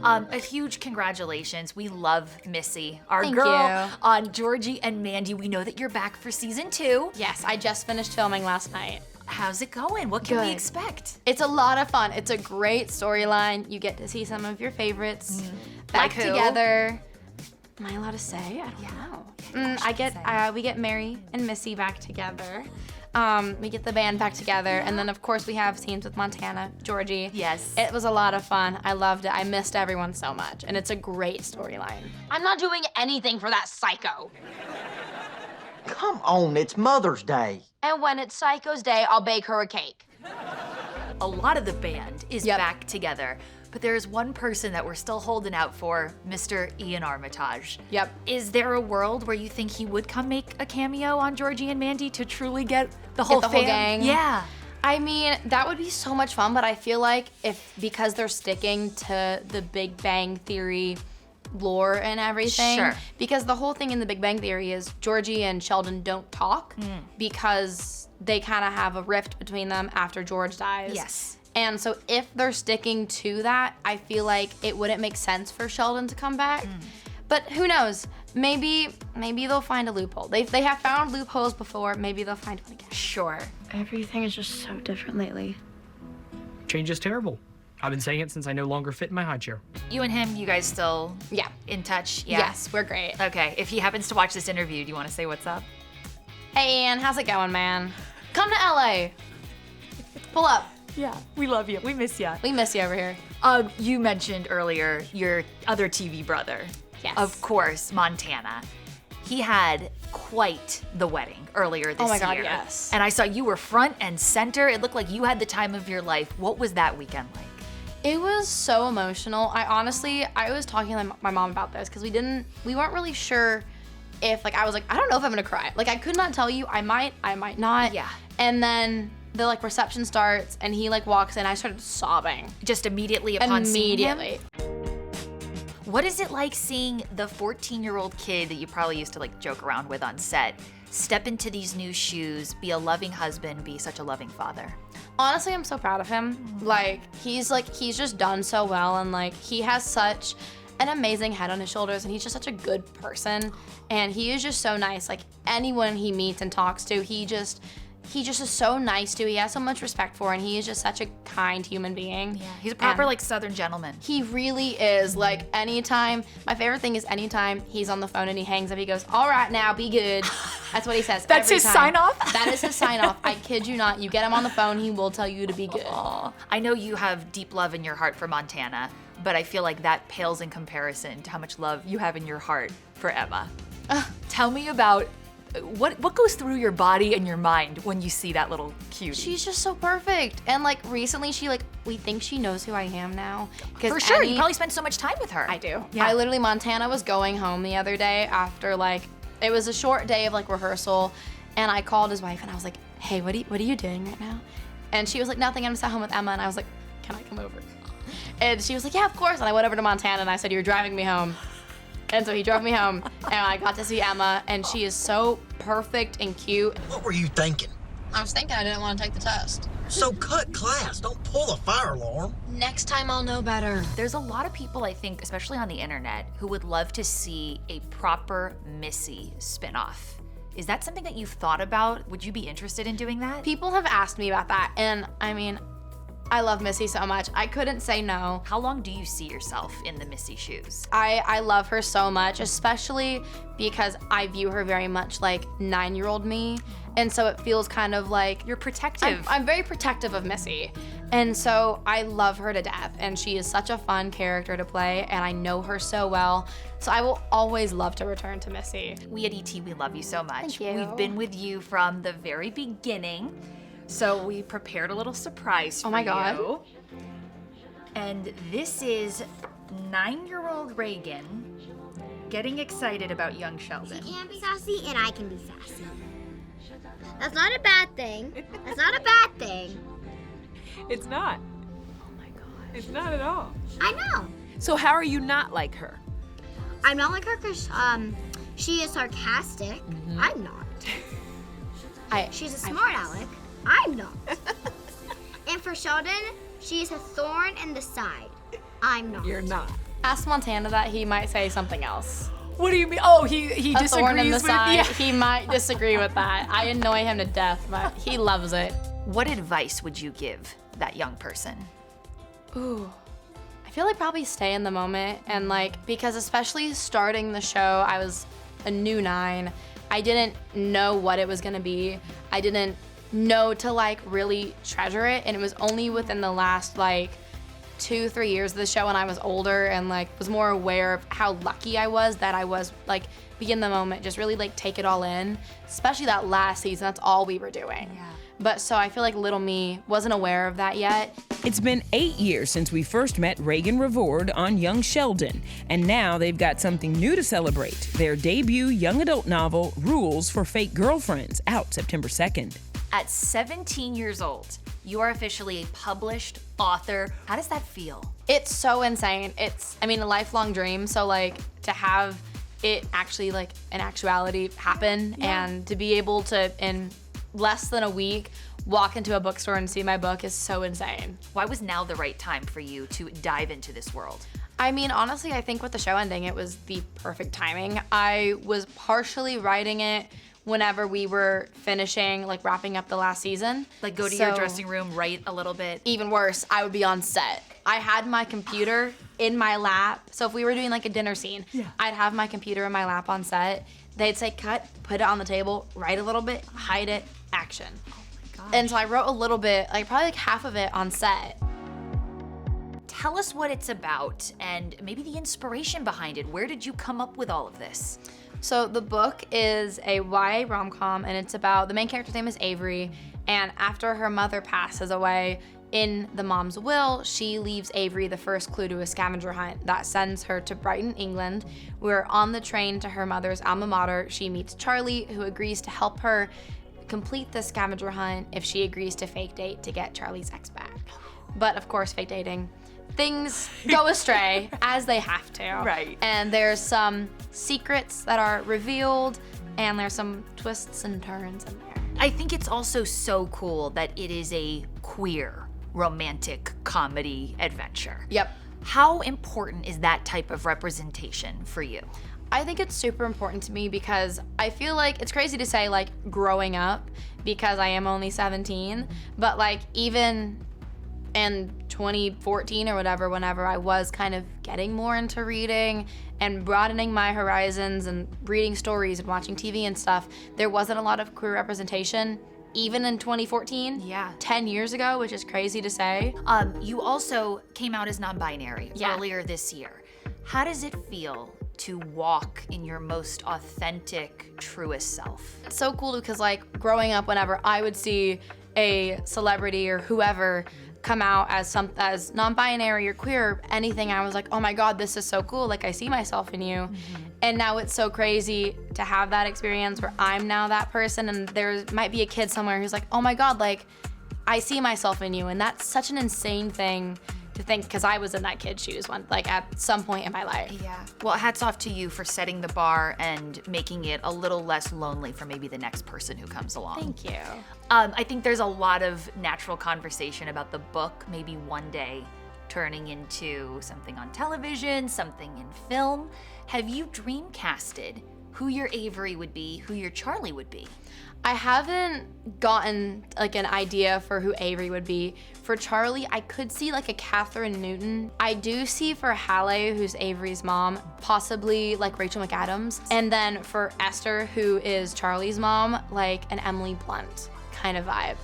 A huge congratulations. We love Missy, our Thank girl you. on Georgie and Mandy. We know that you're back for season 2. Yes, I just finished filming last night. How's it going? What can we Good. expect? It's a lot of fun. It's a great storyline. You get to see some of your favorites back Like who? together. Am I allowed to say? I don't know. We get Mary and Missy back together. We get the band back together, and then of course we have scenes with Montana, Georgie. Yes. It was a lot of fun. I loved it. I missed everyone so much, and it's a great storyline. I'm not doing anything for that psycho. Come on, it's Mother's Day. And when it's Psycho's Day, I'll bake her a cake. A lot of the band is back together, but there's one person that we're still holding out for, Mr. Iain Armitage. Yep. Is there a world where you think he would come make a cameo on Georgie and Mandy to truly get the whole gang? Yeah. I mean, that would be so much fun, but I feel like because they're sticking to the Big Bang Theory lore and everything. Sure. Because the whole thing in the Big Bang Theory is Georgie and Sheldon don't talk because they kind of have a rift between them after George dies. Yes. And so if they're sticking to that, I feel like it wouldn't make sense for Sheldon to come back. But who knows? Maybe they'll find a loophole. They have found loopholes before. Maybe they'll find one again. Sure. Everything is just so different lately. Change is terrible. I've been saying it since I no longer fit in my high chair. You and him, you guys still Yeah. in touch? Yeah. Yes, we're great. Okay, if he happens to watch this interview, do you want to say what's up? Hey, Ian, how's it going, man? Come to LA. Pull up. Yeah, we love you. We miss you. We miss you over here. You mentioned earlier your other TV brother. Yes. Of course, Montana. He had quite the wedding earlier this year. Oh my God, yes. And I saw you were front and center. It looked like you had the time of your life. What was that weekend like? It was so emotional. I was talking to my mom about this because we weren't really sure if I was like, I don't know if I'm gonna cry. Like I could not tell you, I might not. Yeah. And then the reception starts and he walks in, I started sobbing. Just immediately upon seeing him? Immediately. What is it like seeing the 14-year-old kid that you probably used to joke around with on set step into these new shoes, be a loving husband, be such a loving father? Honestly, I'm so proud of him. He's just done so well, and he has such an amazing head on his shoulders, and he's just such a good person, and he is just so nice. Anyone he meets and talks to, he just is so nice to. He has so much respect for, and he is just such a kind human being. Yeah, he's a proper Southern gentleman. He really is. Anytime, my favorite thing is anytime he's on the phone and he hangs up, he goes, "All right, now be good." That's what he says. That's every his time. sign off? That is his sign off. I kid you not. You get him on the phone, he will tell you to be good. Aw. I know you have deep love in your heart for Montana, but I feel like that pales in comparison to how much love you have in your heart for Emma. Tell me about what goes through your body and your mind when you see that little cutie? She's just so perfect. And recently we think she knows who I am now. For sure, you probably spend so much time with her. I do. Yeah. Montana was going home the other day after it was a short day of rehearsal, and I called his wife and I was like, "Hey, what are you doing right now?" And she was like, "Nothing, I'm just at home with Emma." And I was like, "Can I come over?" And she was like, "Yeah, of course." And I went over to Montana and I said, "You're driving me home." And so he drove me home, and I got to see Emma, and she is so perfect and cute. What were you thinking? I was thinking I didn't want to take the test. So cut class. Don't pull the fire alarm. Next time I'll know better. There's a lot of people, I think, especially on the internet, who would love to see a proper Missy spinoff. Is that something that you've thought about? Would you be interested in doing that? People have asked me about that, and I love Missy so much. I couldn't say no. How long do you see yourself in the Missy shoes? I love her so much, especially because I view her very much like 9-year-old me. And so it feels kind of like... You're protective. I'm very protective of Missy. And so I love her to death. And she is such a fun character to play, and I know her so well. So I will always love to return to Missy. We at ET, we love you so much. Thank you. We've been with you from the very beginning. So we prepared a little surprise for you. Oh my God. And this is 9-year-old Reagan getting excited about Young Sheldon. She can be sassy and I can be sassy. That's not a bad thing. That's not a bad thing. It's not. Oh my God. It's not at all. I know. So how are you not like her? I'm not like her because she is sarcastic. I'm not. She's a smart aleck. I'm not. And for Sheldon, she's a thorn in the side. I'm not. You're not. Ask Montana that, he might say something else. What do you mean? Oh, he A thorn in the disagrees with side. yeah. He might disagree with that. I annoy him to death, but he loves it. What advice would you give that young person? Ooh. I feel like probably stay in the moment and like, because especially starting the show, I was a new 9. I didn't know what it was gonna be. I didn't know to like really treasure it, and it was only within the last like 2-3 years of the show when I was older and like was more aware of how lucky I was that I was like be in the moment, just really like take it all in, especially that last season. That's all we were doing. Yeah. But so I feel like little me wasn't aware of that yet. It's been 8 years since we first met Raegan Revord on Young Sheldon, and now they've got something new to celebrate. Their debut young adult novel, Rules for Fake Girlfriends, out September 2nd. At 17 years old, you are officially a published author. How does that feel? It's so insane. It's, I mean, a lifelong dream. So like to have it actually like in actuality happen and to be able to in less than a week walk into a bookstore and see my book is so insane. Why was now the right time for you to dive into this world? I mean, honestly, I think with the show ending, it was the perfect timing. I was partially writing it whenever we were finishing, like wrapping up the last season. Like go to your dressing room, write a little bit? Even worse, I would be on set. I had my computer in my lap. So if we were doing like a dinner scene, I'd have my computer in my lap on set. They'd say cut, put it on the table, write a little bit, hide it, action. Oh my gosh. And so I wrote a little bit, like probably like half of it on set. Tell us what it's about and maybe the inspiration behind it. Where did you come up with all of this? So the book is a YA rom-com, and it's about, the main character's name is Avery, and after her mother passes away, in the mom's will, she leaves Avery the first clue to a scavenger hunt that sends her to Brighton, England, where on the train to her mother's alma mater, she meets Charlie, who agrees to help her complete the scavenger hunt if she agrees to fake date to get Charlie's ex back. But of course, fake dating, things go astray as they have to. Right. And there's some secrets that are revealed, and there's some twists and turns in there. I think it's also so cool that it is a queer romantic comedy adventure. Yep. How important is that type of representation for you? I think it's super important to me because I feel like it's crazy to say like growing up because I am only 17, but like even in 2014 or whatever, whenever I was kind of getting more into reading and broadening my horizons and reading stories and watching TV and stuff, there wasn't a lot of queer representation. Even in 2014, 10 years ago, which is crazy to say. You also came out as non-binary earlier this year. How does it feel to walk in your most authentic, truest self? It's so cool because like growing up, whenever I would see a celebrity or whoever come out as non-binary or queer or anything, I was like, oh my God, this is so cool. Like I see myself in you. And now it's so crazy to have that experience where I'm now that person, and there might be a kid somewhere who's like, oh my God, like I see myself in you. And that's such an insane thing to think, because I was in that kid's shoes like at some point in my life. Yeah. Well, hats off to you for setting the bar and making it a little less lonely for maybe the next person who comes along. Thank you. I think there's a lot of natural conversation about the book maybe one day turning into something on television, something in film. Have you dream casted who your Avery would be, who your Charlie would be? I haven't gotten like an idea for who Avery would be. For Charlie, I could see like a Catherine Newton. I do see for Halle, who's Avery's mom, possibly like Rachel McAdams. And then for Esther, who is Charlie's mom, like an Emily Blunt kind of vibe.